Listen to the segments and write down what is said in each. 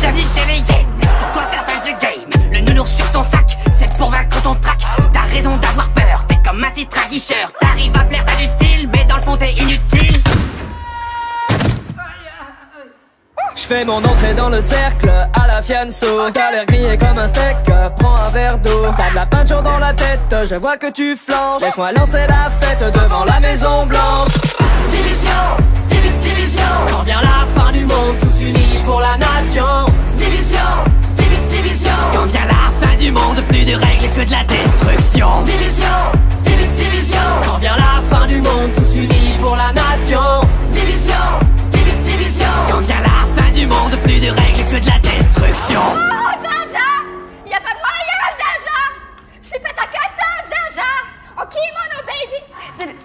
Bienvenue chez les Yens. Pour toi c'est la fin du game. Le nounours sur ton sac, c'est pour vaincre ton track. T'as raison d'avoir peur, t'es comme un titre aguicheur. T'arrives à plaire, t'as du style, mais dans le fond t'es inutile. J'fais mon entrée dans le cercle à la fianso. T'as l'air grillé comme un steak, prends un verre d'eau. T'as de la peinture dans la tête, je vois que tu flanches. Laisse-moi lancer la fête devant la Maison Blanche. Division, division. Quand vient la fin du monde, tous unis pour la nation. Division, division. Quand vient la fin du monde, plus de règles que de la destruction. Division, division. Quand vient la fin du monde, tous unis pour la nation. Division, division. Quand vient la fin du monde, plus de règles que de la destruction. Oh, Jaja! Y'a pas moyen, Jaja! J'suis pas ta cata, Jaja! Ok, mono baby!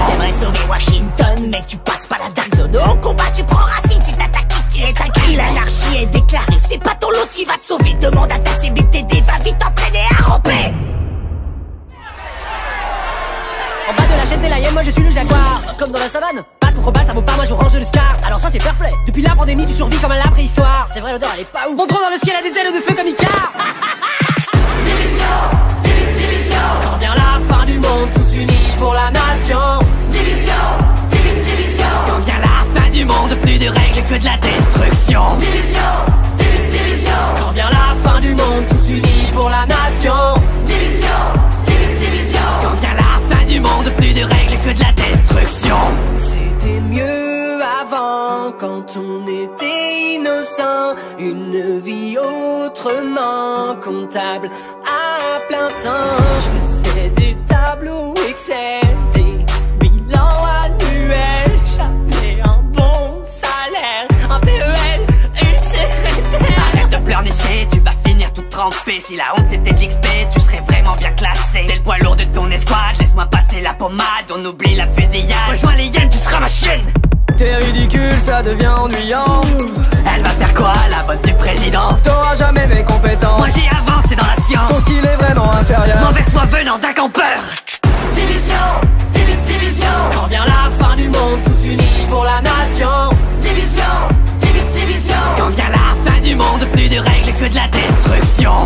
T'aimerais sauver Washington, mais tu passes pas la dark zone. Au combat, tu prends racine, c'est ta tactique qui est un cri. L'anarchie est déclarée, c'est pas ton lot qui va te sauver. Demande à ta CBTD, va vite t'entraîner à ramper. En bas de la chaîne des lions, moi je suis le jaguar. Comme dans la savane, pas contre balle, ça vaut pas, moi je range le scar. Alors ça c'est fair play. Depuis la pandémie, tu survis comme à la préhistoire. C'est vrai, l'odeur elle est pas ouf. Mon drone dans le ciel a des ailes de feu comme Icar. Division, division. Quand vient la fin du monde, tous unis pour la nation. Division, division. Quand vient la fin du monde, plus de règles que de la destruction. Division, division. Quand vient la fin du monde, tous unis pour la nation. Division, division. Quand vient la fin du monde, plus de règles que de la destruction. C'était mieux avant, quand on était innocent. Une vie autrement comptable à plein temps. Je faisais des tableaux Excel, des bilans annuels. J'avais un bon salaire, un PEL et une secrétaire. Arrête de pleurnicher, tu vas finir tout trempé. Si la honte c'était de l'XP, tu serais vraiment bien classé. T'es le poids lourd de ton escouade, laisse-moi passer la pommade. On oublie la fusillade, rejoins les hyènes, tu seras ma chienne. T'es ridicule, ça devient ennuyant. Elle va faire quoi, la botte du président? T'auras jamais mes compétences. Moi j'ai avancé dans la science. Ton skill est vraiment inférieur. Mauvaise-moi venant d'un campeur. Division, division. Quand vient la fin du monde, tous unis pour la nation. Division, division. Quand vient la fin du monde, plus de règles que de la destruction.